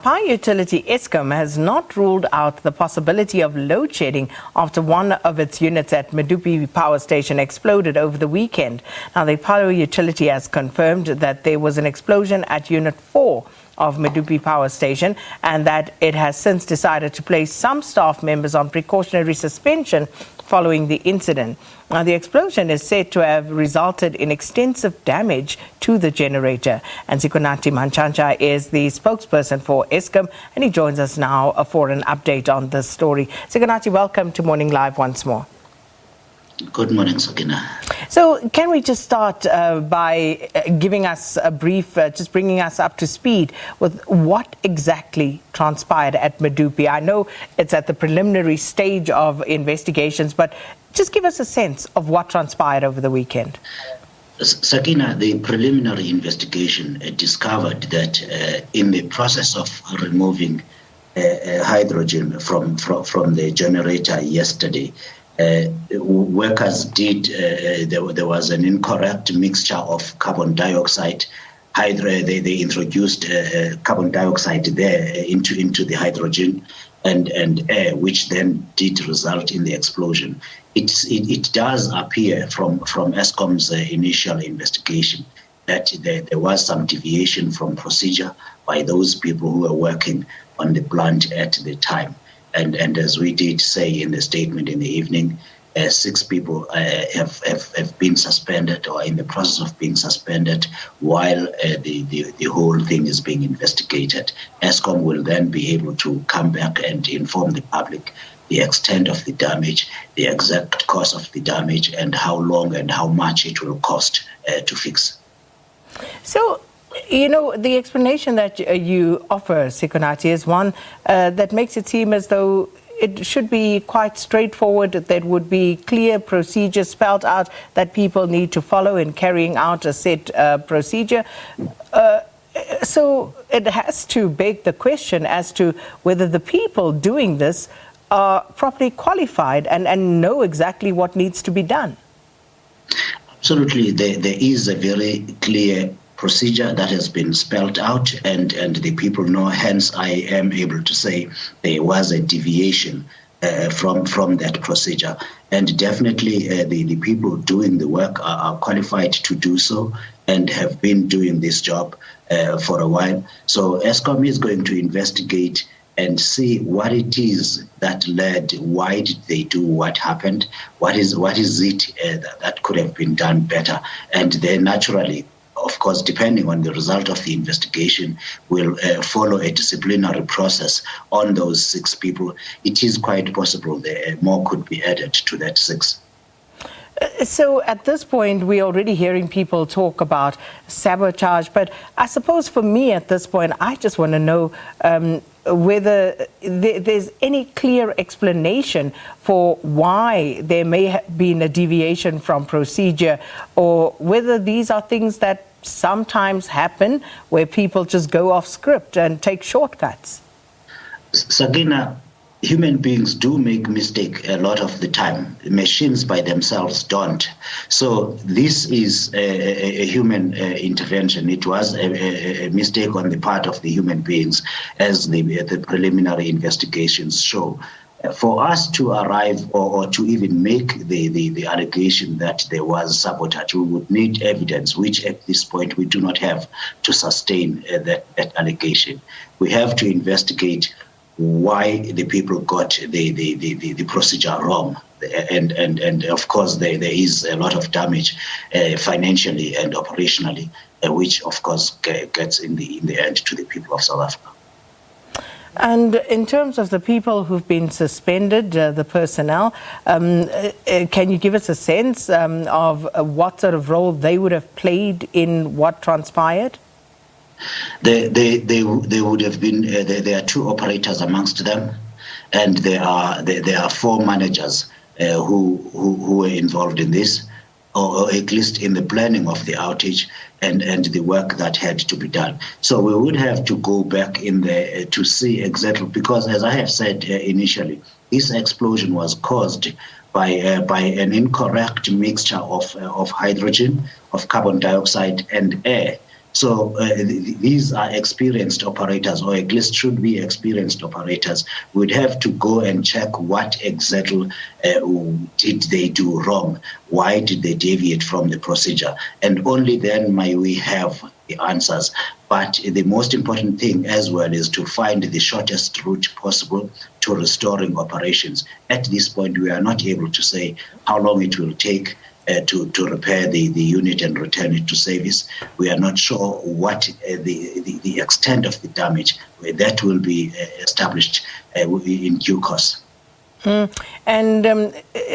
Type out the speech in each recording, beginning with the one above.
Power utility Eskom has not ruled out the possibility of load shedding after one of its units at Medupi Power Station exploded over the weekend. Now, the power utility has confirmed that there was an explosion at Unit 4 of Medupi Power Station and that it has since decided to place some staff members on precautionary suspension following the incident. Now, the explosion is said to have resulted in extensive damage to the generator. And Sikonathi Mantshantsha is the spokesperson for Eskom, and he joins us now for an update on this story. Sikonathi, welcome to Morning Live once more. Good morning, Sakina. So can we just start by giving us a brief, just bringing us up to speed with what exactly transpired at Medupi? I know it's at the preliminary stage of investigations, but just give us a sense of what transpired over the weekend. Sakina, the preliminary investigation discovered that in the process of removing hydrogen from the generator yesterday, workers did, there was an incorrect mixture of carbon dioxide. They introduced carbon dioxide there into the hydrogen and air, which then did result in the explosion. It does appear from Eskom's initial investigation that there was some deviation from procedure by those people who were working on the plant at the time. And as we did say in the statement in the evening, 6 people have been suspended or in the process of being suspended while the whole thing is being investigated. Eskom will then be able to come back and inform the public the extent of the damage, the exact cause of the damage, and how long and how much it will cost to fix. So, you know, the explanation that you offer, Sikonathi, is one that makes it seem as though it should be quite straightforward. There would be clear procedures spelled out that people need to follow in carrying out a set procedure. So it has to beg the question as to whether the people doing this are properly qualified and know exactly what needs to be done. Absolutely. There is a very clear procedure that has been spelled out and the people know. Hence, I am able to say there was a deviation from that procedure. And definitely the people doing the work are qualified to do so and have been doing this job for a while. So Eskom is going to investigate and see what it is that led, why did they do what happened, what is it that could have been done better. And then naturally, of course, depending on the result of the investigation, will follow a disciplinary process on those 6 people. It is quite possible that more could be added to that 6. So at this point, we're already hearing people talk about sabotage. But I suppose for me at this point, I just want to know whether there's any clear explanation for why there may have been a deviation from procedure, or whether these are things that sometimes happen where people just go off script and take shortcuts. Sakina, human beings do make mistakes a lot of the time. Machines by themselves don't. So this is a human intervention. It was a mistake on the part of the human beings, as the preliminary investigations show. For us to arrive or to even make the allegation that there was sabotage, we would need evidence, which at this point we do not have to sustain that allegation. We have to investigate why the people got the procedure wrong. And of course, there is a lot of damage financially and operationally, which of course gets in the end to the people of South Africa. And in terms of the people who've been suspended, the personnel, can you give us a sense of what sort of role they would have played in what transpired? They would have been. There are 2 operators amongst them, and there are 4 managers who were involved in this, or at least in the planning of the outage and the work that had to be done. So we would have to go back in there to see exactly, because as I have said initially, this explosion was caused by an incorrect mixture of hydrogen, of carbon dioxide and air. So these are experienced operators, or at least should be experienced operators. We'd have to go and check what exactly did they do wrong, why did they deviate from the procedure, and only then might we have the answers. But the most important thing as well is to find the shortest route possible to restoring operations. At this point, we are not able to say how long it will take to repair the unit and return it to service. We are not sure what the extent of the damage. That will be established in due course. And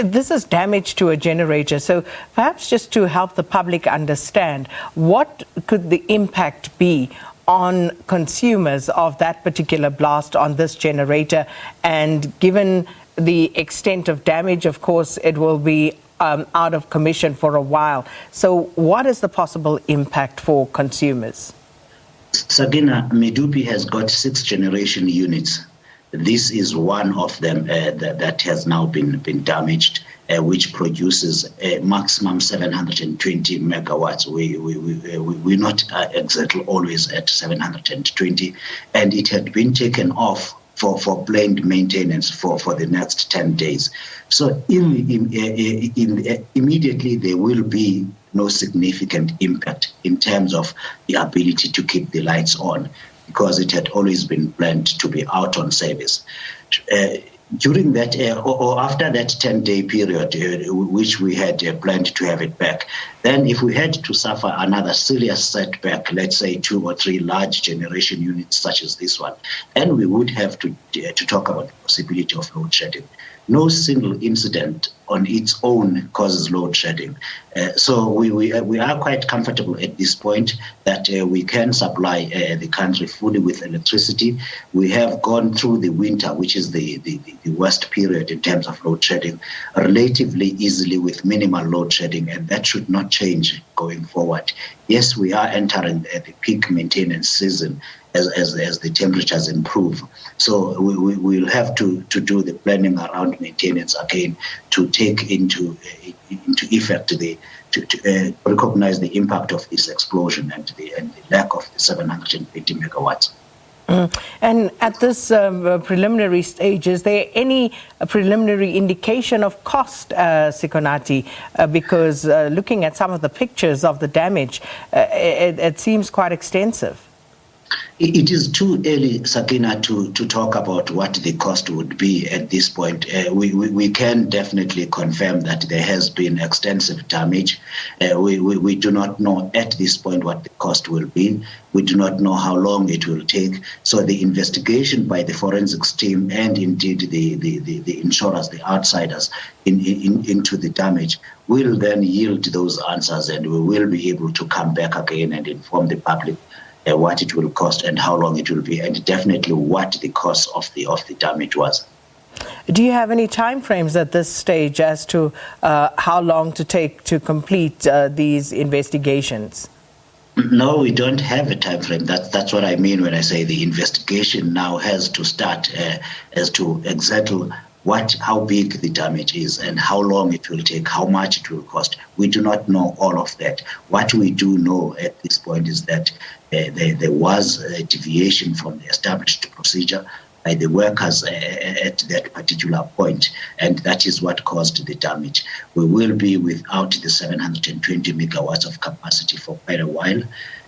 this is damage to a generator. So perhaps just to help the public understand, what could the impact be on consumers of that particular blast on this generator? And given the extent of damage, of course, it will be out of commission for a while. So what is the possible impact for consumers? Sakina, Medupi has got 6 generation units. This is one of them that has now been damaged, which produces a maximum 720 megawatts. We're not exactly always at 720, and it had been taken off for planned maintenance for the next 10 days. So immediately there will be no significant impact in terms of the ability to keep the lights on, because it had always been planned to be out on service. During that or after that 10-day period, which we had planned to have it back, then if we had to suffer another serious setback, let's say 2 or 3 large generation units such as this one, then we would have to talk about the possibility of load shedding. No single incident on its own causes load shedding. So we are quite comfortable at this point that we can supply the country fully with electricity. We have gone through the winter, which is the worst period in terms of load shedding, relatively easily with minimal load shedding, and that should not change going forward. Yes, we are entering the peak maintenance season as the temperatures improve. So we will have to do the planning around maintenance again to take into effect to recognize the impact of this explosion and the lack of the 750 megawatts. And at this preliminary stage, is there any preliminary indication of cost, Sikonathi? Because looking at some of the pictures of the damage, it seems quite extensive. It is too early, Sakina, to talk about what the cost would be at this point. We can definitely confirm that there has been extensive damage. We do not know at this point what the cost will be. We do not know how long it will take. So the investigation by the forensics team and indeed the insurers, the outsiders into the damage will then yield those answers, and we will be able to come back again and inform the public what it will cost and how long it will be, and definitely what the cost of the damage was. Do you have any timeframes at this stage as to how long to take to complete these investigations? No, we don't have a time frame. That's what I mean when I say the investigation now has to start as to exactly how big the damage is and how long it will take, how much it will cost. We do not know all of that. What we do know at this point is that there was a deviation from the established procedure by the workers at that particular point, and that is what caused the damage. We will be without the 720 megawatts of capacity for quite a while,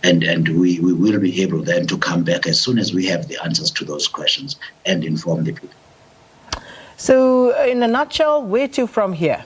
and we will be able then to come back as soon as we have the answers to those questions and inform the people. So, in a nutshell, where to from here?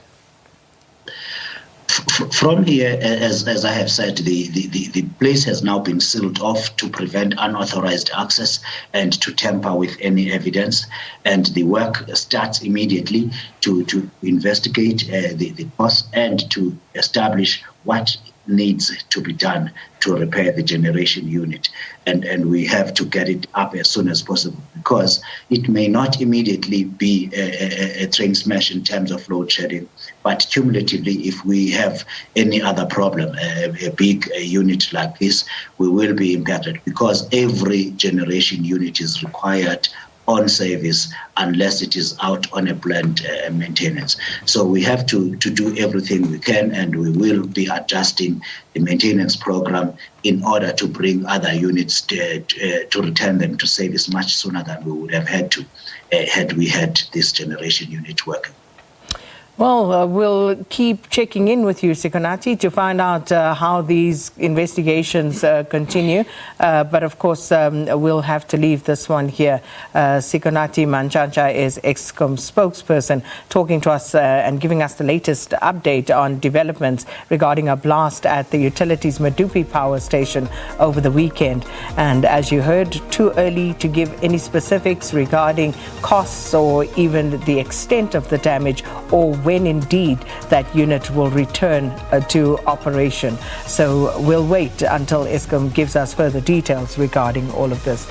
From here, as I have said, the place has now been sealed off to prevent unauthorized access and to tamper with any evidence. And the work starts immediately to investigate the cause and to establish what needs to be done to repair the generation unit, and we have to get it up as soon as possible, because it may not immediately be a train smash in terms of load shedding, but cumulatively, if we have any other problem, a big unit like this, we will be impacted, because every generation unit is required on service unless it is out on a planned maintenance. So we have to do everything we can, and we will be adjusting the maintenance program in order to bring other units to return them to service much sooner than we would have had to had we had this generation unit working. Well, we'll keep checking in with you, Sikonathi, to find out how these investigations continue. But of course, we'll have to leave this one here. Sikonathi Mantshantsha is Eskom spokesperson, talking to us and giving us the latest update on developments regarding a blast at the utilities Medupi Power Station over the weekend. And as you heard, too early to give any specifics regarding costs or even the extent of the damage or when indeed that unit will return to operation. So we'll wait until Eskom gives us further details regarding all of this.